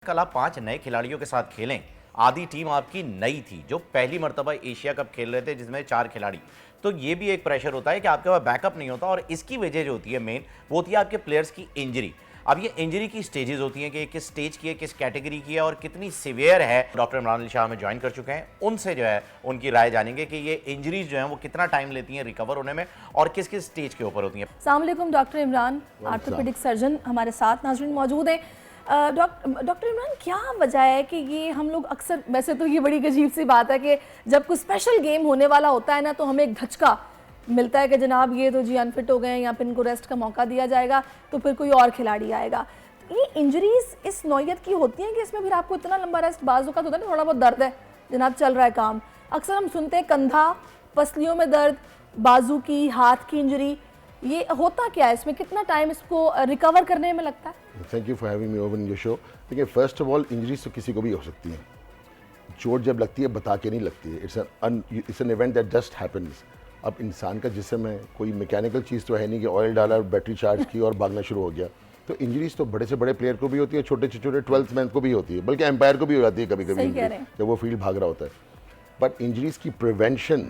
कल आप 5 नए खिलाड़ियों के साथ खेलें। आधी टीम आपकी नई थी जो पहली मर्तबा एशिया कप खेल रहे थे, जिसमें 4 खिलाड़ी। तो ये भी एक प्रेशर होता है कि आपके पास बैकअप नहीं होता, और इसकी वजह जो होती है मेन, वो होती है आपके प्लेयर्स की इंजरी। अब ये इंजरी की स्टेजेस होती हैं कि किस स्टेज की है, किस कैटेगरी की है और कितनी सीवियर है। डॉक्टर इमरान अली शाह हमें ज्वाइन कर चुके हैं, उनसे जो है उनकी राय जानेंगे कि ये इंजरीज जो हैं वो कितना टाइम लेती हैं रिकवर होने में और किस किस स्टेज के ऊपर होती हैं। अस्सलाम वालेकुम डॉक्टर इमरान, आर्थोपेडिक सर्जन हमारे साथ नाज़रीन मौजूद हैं। डॉक्टर इमरान, क्या वजह है कि ये हम लोग अक्सर, वैसे तो ये बड़ी अजीब सी बात है कि जब कोई स्पेशल गेम होने वाला होता है ना, तो हमें एक धचका मिलता है कि जनाब ये तो जी अनफिट हो गए हैं या फिर इनको रेस्ट का मौका दिया जाएगा, तो फिर कोई और खिलाड़ी आएगा। ये इंजरीज इस नौयत की होती हैं कि इसमें फिर आपको इतना लंबा रेस्ट, बाजू का तो होता है ना, थोड़ा बहुत दर्द है जनाब, चल रहा है काम। अक्सर हम सुनते हैं कंधा, पसलियों में दर्द, बाजू की, हाथ की इंजरी, ये होता क्या है? इसमें कितना टाइम इसको रिकवर करने में लगता है? Thank you for having me over in your show. देखिए, फर्स्ट ऑफ ऑल इंजरीज तो किसी को भी हो सकती हैं। चोट जब लगती है बता के नहीं लगती है, it's an event that just happens. अब इंसान का जिस्म है, कोई मैकेनिकल चीज़ तो है नहीं कि ऑयल डाला, बैटरी चार्ज की और भागना शुरू हो गया। तो इंजरीज तो बड़े से बड़े प्लेयर को भी होती है, छोटे से छोटे 12th मैन को भी होती है, बल्कि एम्पायर को भी हो जाती है कभी कभी जब वो फील्ड भाग रहा होता है। बट इंजरीज की प्रिवेंशन,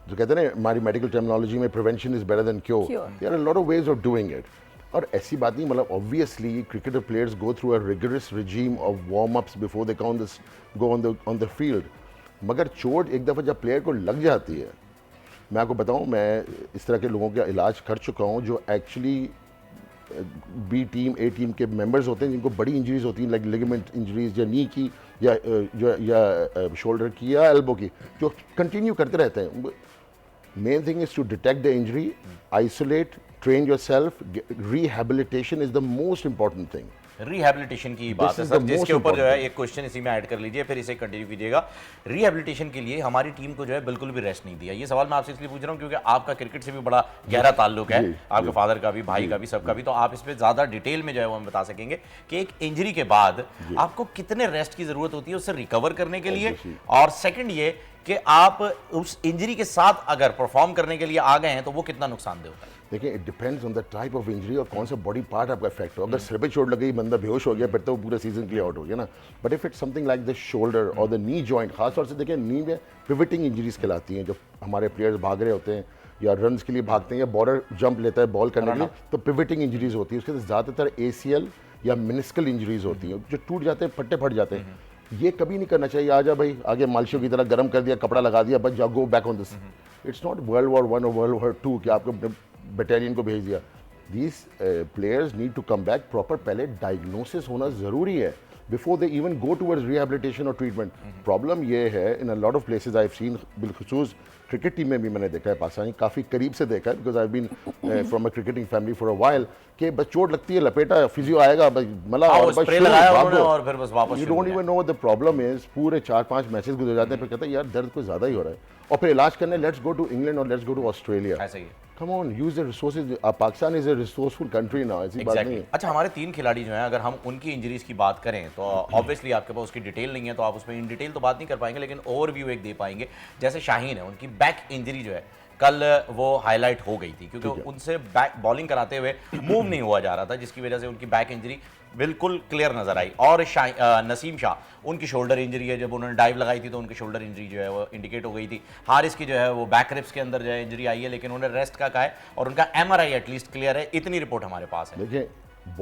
जो कहते हैं ना हमारी मेडिकल टर्मिनोलॉजी में, prevention is better than cure. There are lot of ways of doing it. और ऐसी बात नहीं, मतलब obviously cricketer players go through a rigorous regime of warm ups before they go on the field. मगर चोट एक दफ़ा जब प्लेयर को लग जाती है, मैं आपको बताऊं, मैं इस तरह के लोगों का इलाज कर चुका हूं जो एक्चुअली बी टीम, ए टीम के मेंबर्स होते हैं, जिनको बड़ी इंजरीज होती हैं, लाइक लिगामेंट इंजरीज या नी की या शोल्डर की या एल्बो की, जो कंटिन्यू करते रहते हैं। Main thing is to detect the injury, isolate, train yourself. Rehabilitation is the most important thing. Rehabilitation की बात है सर, जिसके ऊपर जो है एक क्वेश्चन इसी में ऐड कर लीजिए, फिर इसे कंटिन्यू कीजिएगा। रिहैबिलिटेशन के लिए हमारी टीम को जो है बिल्कुल भी रेस्ट नहीं दिया। ये सवाल मैं आपसे इसलिए पूछ रहा हूँ क्योंकि आपका क्रिकेट से भी बड़ा गहरा ताल्लुक है, आपके फादर का भी, भाई का भी, सबका भी। तो आप इस पर ज्यादा डिटेल में जो है वो हमें बता सकेंगे कि एक इंजरी के बाद आपको कितने रेस्ट की जरूरत होती है उससे रिकवर करने के लिए, और सेकंड ये कि आप उस इंजरी के साथ अगर परफॉर्म करने के लिए आ गए हैं तो वो कितना नुकसानदेह होता है। देखिए, it depends on the type of injury और कौन सा बॉडी पार्ट आपका इफेक्ट हो। अगर सिर पे चोट लग गई, बंदा बेहोश हो गया, फिर तो पूरे सीजन के लिए आउट हो गया ना। But if it's something like the shoulder और द नी जॉइंट, खासतौर से देखिए नी में पिवटिंग इंजरीज कहलाती हैं। जब हमारे प्लेयर्स भाग रहे होते हैं या रन के लिए भागते हैं या बॉलर जंप लेता है बॉल करने के लिए, तो पिवटिंग इंजरीज होती है। उसके साथ ज़्यादातर ACL या मिनिस्कल इंजरीज होती हैं जो टूट जाते हैं, फट्टे फट जाते हैं। ये कभी नहीं करना चाहिए। आजा भाई, आगे मालशो की तरह गर्म कर दिया, कपड़ा लगा दिया, बस जाओ, go back on this. It's not world war 1 और वर्ल्ड वॉर 2 कि आपको अपने बटालियन को भेज दिया। These players need to come back. Proper पहले डायग्नोसिस होना ज़रूरी है before they even go towards rehabilitation और ट्रीटमेंट। प्रॉब्लम ये है, in a lot of places I have seen, बिलखुसूस क्रिकेट टीम में भी मैंने देखा है, पाकिस्तानी काफ़ी करीब से देखा है, because I have been from a cricketing family for a while, कि बस चोट लगती है, लपेटा, फिजियो आएगा, बस मला और बस और फिर बस वापस। You don't even know what the problem is. पूरे 4-5 मैचेस गुजर जाते हैं, फिर कहते हैं यार दर्द कुछ ज़्यादा ही हो रहा है, और फिर इलाज करने लेट्स गो टू इंग्लैंड और लेट्स गो टू ऑस्ट्रेलिया। ऐसा ही है। Come on, use the resources. Pakistan is a resourceful country now. ऐसी बात नहीं है। अच्छा, हमारे 3 खिलाड़ी जो हैं, अगर हम उनकी इंजरीज की बात करें तो ऑब्वियसली आपके पास उसकी डिटेल नहीं है, तो आप उसमें इन डिटेल तो बात नहीं कर पाएंगे, लेकिन ओवरव्यू एक दे पाएंगे। जैसे शाहीन है, उनकी बैक इंजरी जो है कल वो हाईलाइट हो गई थी क्योंकि उनसे बैक बॉलिंग कराते हुए मूव नहीं हुआ जा रहा था, जिसकी वजह से उनकी बैक इंजरी बिल्कुल क्लियर नजर आई। और नसीम शाह, उनकी शोल्डर इंजरी है, जब उन्होंने डाइव लगाई थी तो उनकी शोल्डर इंजरी जो है वो इंडिकेट हो गई थी। हारिस की जो है वो बैक रिब्स के अंदर जो है इंजरी आई है, लेकिन उन्हें रेस्ट का कहा है और उनका MRI एटलीस्ट क्लियर है। इतनी रिपोर्ट हमारे पास है। देखिए,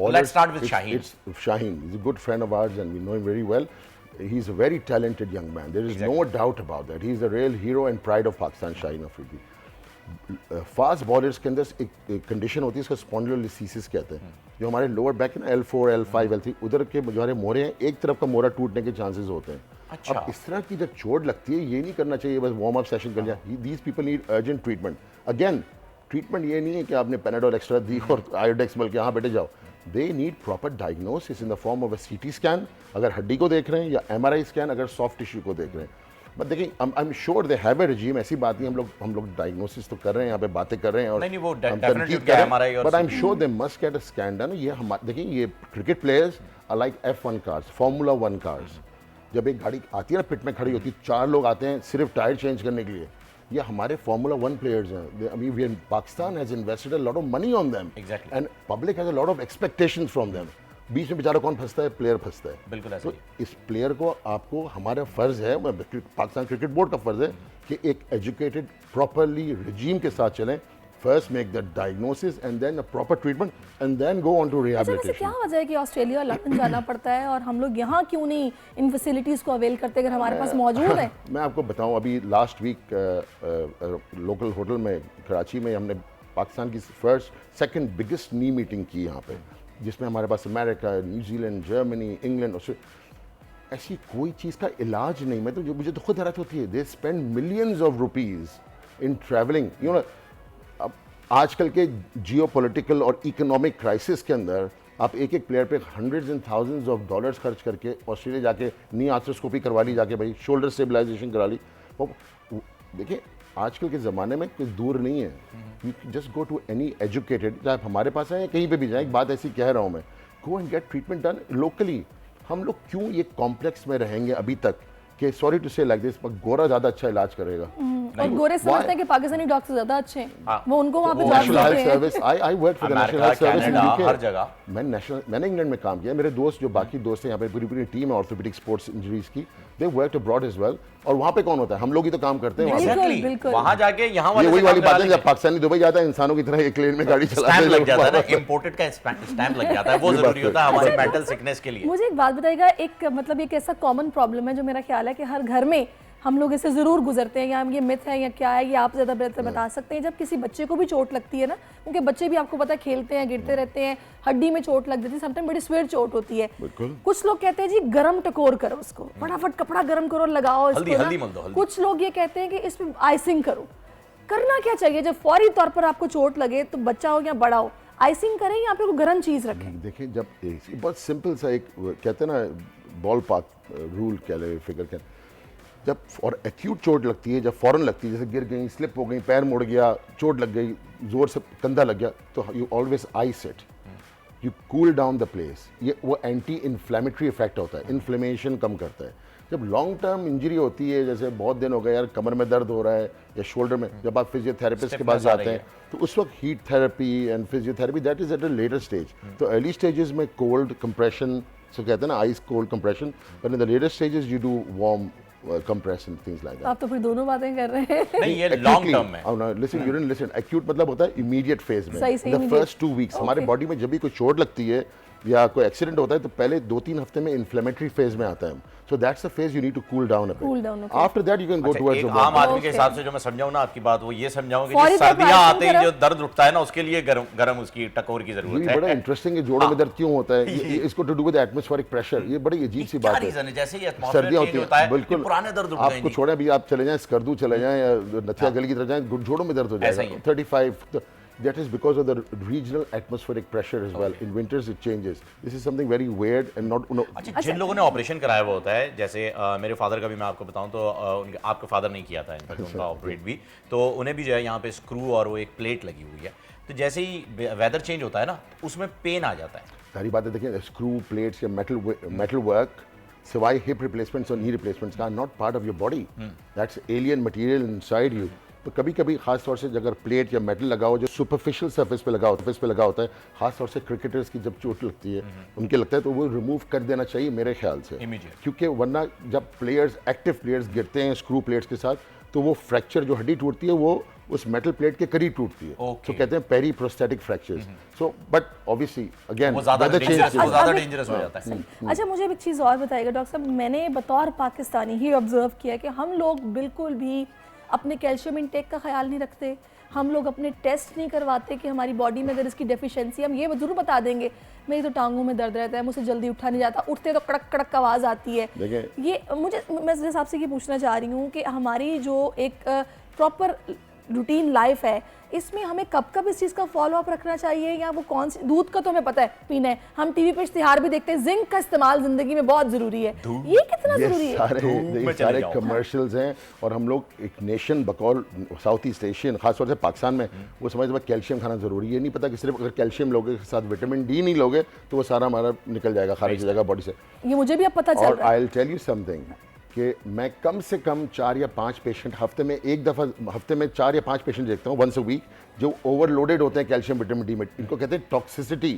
let's start with Shaheen. Shaheen is a good friend of ours and we know him very well. He's a very talented young man. There is no doubt about that. He's a real hero and pride of Pakistan, Shaheen Afridi. Fast bowlers के अंदर एक condition होती है, इसको स्पॉन्डिलोलिसिस कहते हैं, जो हमारे लोअर बैक है ना, L4, L5, L3, उधर के जो हमारे मोरे हैं, एक तरफ का मोरा टूटने के चांसेस होते हैं। अच्छा। अब इस तरह की जब चोट लगती है, ये नहीं करना चाहिए बस वार्म अप सेशन कर लिया। These people need urgent treatment. Again, treatment ये नहीं है कि आपने पेनाडोल एक्स्ट्रा दी और आयोडेक्स मिल के हाँ बेटे जाओ। They need proper diagnosis in the form of a CT scan अगर हड्डी को देख रहे हैं, या MRI स्कैन अगर सॉफ्ट टिश्यू को देख रहे हैं। बट देखिए, आई am sure they have a regime. ऐसी बात नहीं, हम लोग डायग्नोसिस तो कर रहे हैं, यहाँ पे बातें कर रहे हैं और नहीं वो डेफिनेटली MRI और, but I am sure they must get a scan done. ये देखिए, ये cricket players are like F1 cars, Formula 1 cars. जब एक गाड़ी आती है ना, पिट में खड़ी होती है, 4 लोग आते हैं सिर्फ टायर चेंज करने के लिए, ये हमारे Formula 1 प्लेयर्स हैं। I mean, Pakistan has invested a lot of money on them, exactly, and public has a lot of expectations from them. बीच में बेचारा कौन फंसता है? प्लेयर फंसता है। बिल्कुल ऐसा तो इस प्लेयर को आपको, हमारा फ़र्ज़ है, पाकिस्तान क्रिकेट बोर्ड का फ़र्ज़ है कि एक एजुकेटेड प्रॉपरली रजीम के साथ चलें। First make the diagnosis and then a proper treatment and then go on to अच्छा, वैसे रिहैबिलिटेशन। क्या वजह है कि ऑस्ट्रेलिया और लंदन जाना पड़ता है और हम लोग यहाँ क्यों नहीं इन फैसिलिटीज़ को अवेल करते अगर हमारे पास मौजूद है? मैं आपको बताऊं, अभी लास्ट वीक लोकल होटल में कराची में हमने पाकिस्तान की सेकंड बिगेस्ट नी मीटिंग की यहाँ पे, जिसमें हमारे पास America, New Zealand, Germany, England, Australia, ऐसी कोई चीज़ का इलाज नहीं। मैं तो मुझे तो खुद हैरत होती है, they spend millions of rupees in travelling, you know. अब आजकल के जियोपॉलिटिकल और इकोनॉमिक क्राइसिस के अंदर आप एक एक प्लेयर पे hundreds and thousands of dollars खर्च करके ऑस्ट्रेलिया जाके नी आर्थ्रोस्कोपी करवा ली, जाके भाई शोल्डर स्टेबलाइजेशन करा ली। देखिए आजकल के ज़माने में कोई दूर नहीं है, you just go to any educated, चाहे आप हमारे पास आए या कहीं पे भी जाएं, एक बात ऐसी कह रहा हूँ मैं, go and gate treatment done locally. हम लोग क्यों ये कॉम्प्लेक्स में रहेंगे अभी तक कि सॉरी टू से लाइक दिस, पर गोरा ज़्यादा अच्छा इलाज करेगा। और गोरे समझते हैं कि पाकिस्तानी डॉक्टर ज़्यादा अच्छे हैं, हाँ। वो उनको वहाँ पे जॉब नेशनल हेल्थ देते हैं। Service, I work for the national health service in Canada, UK. हर जगह। मैंने इंग्लैंड में काम किया। मेरे दोस्त जो बाकी दोस्त हैं यहाँ पे, पूरी पूरी टीम है ऑर्थोपेडिक स्पोर्ट्स इंजरीज की, they worked abroad as well. और वहाँ पे कौन होता है? हम लोग ही तो काम करते हैं वहाँ पे। बिल्कुल, Exactly. बिल्कुल। वहाँ जाके यहाँ ये वाले वही से वाली काम बात है, करा जब पाकिस्तानी दुबई जाता है इंसानों की तरह एक लेन में गाड़ी चलाते स्टैम्प लग जाता है ना, हैं। इम्पोर्टेड का स्टैम्प लग जाता है, वो ये बात जरूरी होता है है। हमारी अच्छा, मेंटल सिकनेस के लिए। मुझे एक बात बताइएगा, एक मतलब एक ऐसा कॉमन प्रॉब्लम है जो मेरा ख्याल है कि हर घर में हम लोग इससे ज़रूर गुजरते हैं, या ये मिथ है या क्या है, ये आप ज़्यादा बेहतर बता सकते हैं। जब किसी बच्चे को भी चोट लगती है ना, क्योंकि बच्चे भी आपको पता है खेलते हैं, गिरते रहते हैं, हड्डी में चोट लग जाती है, समटाइम बड़ी स्वेयर चोट होती है। बिल्कुल। कुछ लोग कहते हैं जी गरम टकोर करो उसको, फटाफट कपड़ा गरम करो, लगाओ इसको हल्दी ना। मल दो, हल्दी। कुछ लोग ये कहते हैं कि इसमें आइसिंग करो। करना क्या चाहिए जब फौरी तौर पर आपको चोट लगे, तो बच्चा हो या बड़ा हो, आइसिंग करें या फिर गर्म चीज़ रखें? देखिए, जब बहुत सिंपल सा एक कहते हैं ना बॉल पार्क रूल कह ले, फिगर कह, जब और एक्यूट चोट लगती है, जब फौरन लगती है, जैसे गिर गई, स्लिप हो गई, पैर मुड़ गया, चोट लग गई, जोर से कंधा लग गया, तो you always ice it, you cool down the place. ये वो एंटी इन्फ्लेमेटरी इफेक्ट होता है, इन्फ्लेमेशन कम करता है। जब लॉन्ग टर्म इंजरी होती है, जैसे बहुत दिन हो गए यार कमर में दर्द हो रहा है या शोल्डर में, जब आप फिजियोथेरेपिस्ट के पास जाते हैं तो उस वक्त heat therapy and physiotherapy that is at a later stage. तो अर्ली स्टेजेस में कोल्ड कंप्रेशन, सो कहते हैं ना ice cold compression, but in the later stages you do warm compression, things like that. आप तो फिर दोनों बातें कर रहे हैं। नहीं, ये लॉन्ग टर्म में। Oh, no, listen, you didn't listen. Acute मतलब होता है immediate phase में। सही से The immediate. first 2 weeks हमारे बॉडी में जब भी कोई चोट लगती है या कोई एक्सीडेंट होता है तो पहले 2-3 हफ्ते में इन्फ्लेमेटरी फेज में आता है। So that's the phase you need to cool down a bit. Cool down, okay. After that you can go अच्छा, towards एक the आम warm. आदमी के Okay. हिसाब से जो मैं समझाऊं ना आपकी बात, वो ये समझाऊं कि फौरी जो तौर पर सर्दियां आइसिंग आते ही करो। जो दर्द उठता है ना, उसके लिए गरम उसकी टकोर की ये जरूरत बड़ा है। इंटरेस्टिंग है, जोड़ों में दर्द क्यों होता है? इसको to do with atmospheric pressure. ये बड़ी अजीब सी क्या बात है। रीजन है? जैसे ही एटमॉस्फेयर सर्दियाँ चेंज होती होता हैं, है, बिल्कुल ये पुराने दर्द उठ आपको जाएंगे। छोड़ें, अभी आप चले जाएं स्कर्दू चले जाएं या नथिया गली की तरफ जाएं, जोड़ों में दर्द हो ऐसा ही जाएगा। है। 35 that is because of the regional atmospheric pressure as well. In winters it changes. This is something very weird and not अच्छा, जिन लोगों ने ऑपरेशन कराया हुआ होता है, जैसे मेरे फादर का भी मैं आपको बताऊं तो आपके फादर नहीं किया था इनफैक्ट, उनका ऑपरेट भी, तो उन्हें भी जो है यहाँ पे स्क्रू और वो एक प्लेट लगी हुई है, तो जैसे ही वेदर चेंज होता है ना, उसमें पेन आ जाता है। सारी बातें देखिए, स्क्रू प्लेट्स या मेटल वर्क सिवाय हिप रिप्लेसमेंट्स और नी रिप्लेसमेंट्स का not part of your body, that's alien material inside you. तो कभी कभी खास तौर से अगर प्लेट या मेटल लगा हो जो सुपरफिशियल सरफेस पे लगा होता है, खास तौर से क्रिकेटर्स की जब चोट लगती है, उनके लगता है तो वो रिमूव कर देना चाहिए मेरे ख्याल से, Immediate. क्योंकि वरना जब एक्टिव प्लेयर्स गिरते हैं स्क्रू प्लेट्स के साथ, तो वो फ्रैक्चर जो हड्डी टूटती है वो उस मेटल प्लेट के करीब टूटती है। Okay. तो कहते हैं peri prosthetic fractures. So but obviously again वो ज़्यादा अब एक- डेंजरस हो जाता है। अच्छा, मुझे एक चीज़ और बताइएगा डॉक्टर साहब, मैंने बतौर पाकिस्तानी ही ऑब्जर्व किया कि हम लोग बिल्कुल भी अपने कैल्शियम इंटेक का ख्याल नहीं रखते, हम लोग अपने टेस्ट नहीं करवाते कि हमारी बॉडी में अगर इसकी डेफिशिएंसी, हम ये ज़रूर बता देंगे मेरी तो टांगों में दर्द रहता है, मुझसे जल्दी उठा नहीं जाता, उठते तो कड़क कड़क आवाज़ आती है। ये मैं जिस हिसाब से ये पूछना चाह रही हूँ कि हमारी जो एक प्रॉपर रूटीन लाइफ है, इसमें हमें कब कब इस चीज़ का फॉलो अप रखना चाहिए, या वो कौन सी, दूध का तो हमें पता है पीना है, हम टीवी पे इश्तिहार भी देखते हैं, जिंक का इस्तेमाल जिंदगी में बहुत ज़रूरी है, ये कितना ज़रूरी है? ये सारे कमर्शियल्स हैं, और हम लोग एक नेशन बकौल साउथ ईस्ट एशियन, खासतौर से पाकिस्तान में, वो समझते हैं कैल्शियम खाना ज़रूरी है। नहीं पता कि सिर्फ अगर कैल्शियम लोगे के साथ विटामिन डी नहीं लोगे तो वो सारा हमारा निकल जाएगा, खारिज हो जाएगा बॉडी से। ये मुझे भी अब पता चल और रहा है। I will tell you something कि मैं कम से कम 4 या 5 पेशेंट हफ्ते में 4 या 5 पेशेंट देखता हूँ वंस अ वीक, जो ओवरलोडेड होते हैं कैल्शियम विटामिन डी में। इनको कहते हैं टॉक्सिसिटी।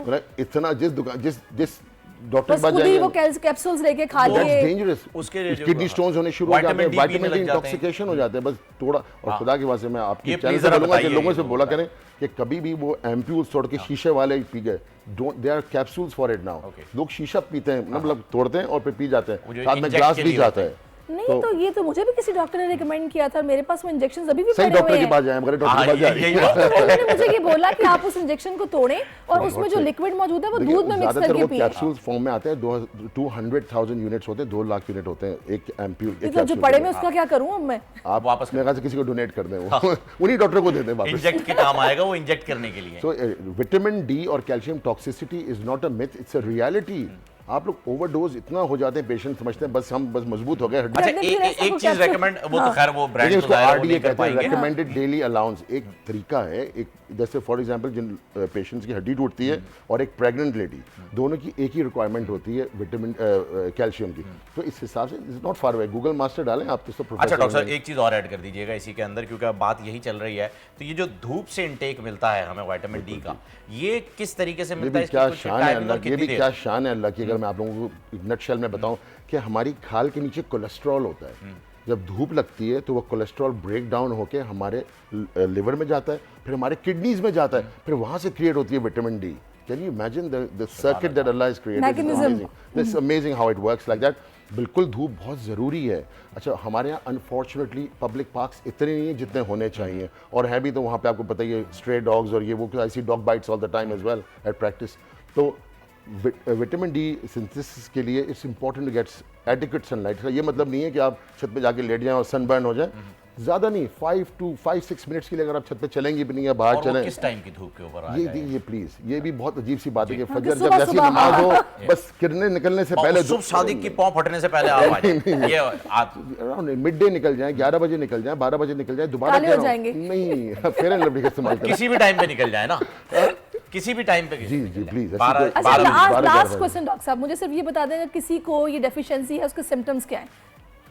मतलब इतना जिस डॉक्टर बस के पास खुद ही जाएंगे वो कैप्सूल्स लेके खा वो लिए डेंजरस, उसके जो- किडनी स्टोन्स होने शुरू हो जाते हैं, विटामिन डी विटामिन पीने डी लग जाते हैं। इंटॉक्सिकेशन हो जाते हैं, बस थोड़ा। और खुदा की बात से मैं आपके ये चैनल please से जरा बोलूंगा कि बताइए लोगों ये से तो बोला होता करें कि कभी भी वो एम्प्यूल्स तोड़ के शीशे वाले पी गए, don't, they are capsules for it now. Okay. लोग शीशा पीते हैं, मतलब तोड़ते हैं और फिर पी जाते वो जो हैं, साथ में inject ग्लास के भी लिए जाता होते है। नहीं तो ये तो मुझे भी किसी डॉक्टर ने रिकमेंड किया था, मेरे पास वो इंजेक्शन अभी भी सही पड़े डॉक्टर हुए के हैं। पास जाए, मगर डॉक्टर के पास जाए। यही बात है। तो उन्होंने मुझे ये बोला कि आप उस इंजेक्शन को तोड़ें और उसमें जो सही। लिक्विड मौजूद है वो देखिए, दूध में मिक्स ज्यादातर करके वो पिए। कैप्सूल्स फॉर्म में आते हैं, 200,000 यूनिट्स होते हैं, 2 लाख यूनिट होते हैं एक एम्प्यूल, एक तो जो कैप्सूल पड़े के में लिए। उसका क्या करूं अब मैं? आप वापस मेरे ख्याल से किसी को डोनेट कर दें, वो उन्हीं डॉक्टर को दे दें वापस। इंजेक्ट के काम आएगा वो, इंजेक्ट करने के लिए। सो विटामिन डी और calcium toxicity is not a myth, it's a reality. आप लोग ओवरडोज इतना हो जाते हैं, पेशेंट समझते हैं बस हम मजबूत हो गए हड्डी। अच्छा, जब फिर ऐसा एक कोई चीज कैप्सूल- रेकमेंड, वो तो खैर वो ब्रांड देखिए, तो उसको जाहिर है वो आरडीए नहीं कर कहते हैं, पाएंगे। Recommended daily allowance. एक तरीका है, एक जैसे फॉर एग्जांपल जिन पेशेंट्स की हड्डी टूटती है और एक प्रेग्नेंट लेडी, दोनों की एक ही रिक्वायरमेंट होती है विटामिन कैल्शियम की, तो इस हिसाब से it's not far away. Google master डालें आप तो सब अच्छा प्रोफेसर डॉक्टर साहब, होंगे। एक चीज़ और ऐड कर दीजिएगा इसी के अंदर, क्योंकि अब बात यही चल रही है। तो ये जो धूप से इनटेक मिलता है हमें विटामिन डी का, ये किस तरीके से ये मिलता भी है? इसकी क्या कुछ शान है timing अल्लाह और की, ये कितनी भी देर? क्या शान है अल्लाह की। अगर मैं आप लोगों को नटशेल में बताऊं कि हमारी खाल के नीचे कोलेस्ट्रॉल होता है, जब धूप लगती है तो वो कोलेस्ट्रॉल ब्रेक डाउन होकर हमारे लिवर में जाता है, फिर हमारे किडनीज में जाता है, फिर वहां से क्रिएट होती है vitamin D. Can you imagine the circuit that Allah has created? Mechanism. It's amazing how it works like that. बिल्कुल धूप बहुत ज़रूरी है। अच्छा, हमारे यहाँ अनफॉर्चुनेटली पब्लिक पार्क्स इतने नहीं हैं जितने होने चाहिए, और है भी तो वहाँ पे आपको पता ही है स्ट्रे डॉग्स और ये वो, I see dog bites all the time as well at practice. तो विटामिन डी सिंथेसिस के लिए it's important to get adequate sunlight. ये मतलब नहीं है कि आप छत पे जाके लेट जाएं और सनबर्न हो जाए, ज़्यादा नहीं, 5 मिनट्स के लिए अगर आप छत पे चलेंगी भी नहीं या बाहर और वो चलें। किस टाइम की धूप के ऊपर आ ये जाए? ये प्लीज, ये भी बहुत अजीब सी बात है कि फजर जब सुबह जैसी सुबह, नमाज हो, बस किरणें निकलने से पहले शुभ सादिक की पौ फटने से पहले आप आ जाए। ये अराउंड मिड डे निकल जाए, 11 बजे निकल जाए, 12 बजे निकल जाए, दोबारा काले हो कह रहा हूं, जाएंगे। नहीं, फेयर एंड लवली का इस्तेमाल करें। किसी भी टाइम पे निकल जाए ना, किसी भी टाइम पे जी जी प्लीज। अच्छा, लास्ट क्वेश्चन डॉक्टर साहब, मुझे सिर्फ ये बता दें अगर किसी को ये डेफिशिएंसी है उसके सिम्टम्स क्या हैं,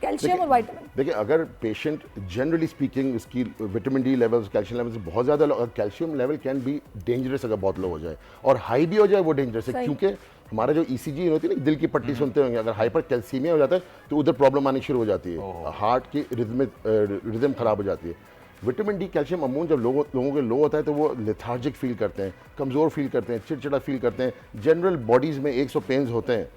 कैल्शियम और विटामिन? देखिए, अगर पेशेंट जनरली स्पीकिंग उसकी vitamin D levels, calcium levels बहुत ज़्यादा low, calcium level can be dangerous अगर बहुत लो हो जाए, और हाई भी हो जाए वो डेंजरस है, सही। क्योंकि हमारा जो ईसीजी होती है ना, दिल की पट्टी सुनते होंगे, अगर हाइपर कैल्सीमिया हो जाता है तो उधर प्रॉब्लम आनी शुरू हो जाती है, हार्ट की रिदम खराब हो जाती है। विटामिन डी कैल्शियम अमून जब लोगों के लो होता है तो वो लेथार्जिक फील करते हैं, कमज़ोर फील करते हैं, चिड़चिड़ा फील करते हैं, जनरल बॉडीज़ में 100 पेन्स होते हैं।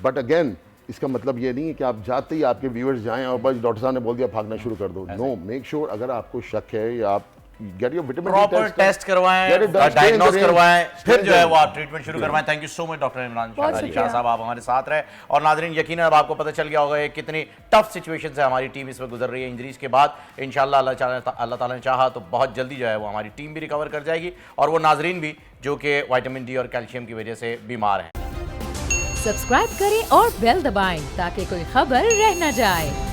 बट अगेन इसका मतलब ये नहीं है कि आप जाते ही आपके व्यूअर्स जाएं और बस डॉक्टर साहब ने बोल दिया भागना शुरू कर दो। नो, मेक श्योर अगर आपको शक है या आप get your vitamin proper test करवाएं, डायग्नोस करवाएं, फिर जो है वो आप ट्रीटमेंट शुरू करवाएं। Thank you so much doctor Imran Shah साहब, आप हमारे साथ रहे। और नाजरीन, यकीनन अब आपको पता चल गया होगा कि कितनी टफ सिचुएशन से हमारी टीम इसमें गुजर रही है इंजरीज के बाद। इंशाल्लाह अल्लाह ताला ने चाहा तो बहुत जल्दी जो है वो हमारी टीम भी रिकवर कर जाएगी, और वो नाजरीन भी जो कि विटामिन डी और कैल्शियम की वजह से बीमार हैं। सब्सक्राइब करें और बेल दबाएं ताकि कोई खबर रह न जाए।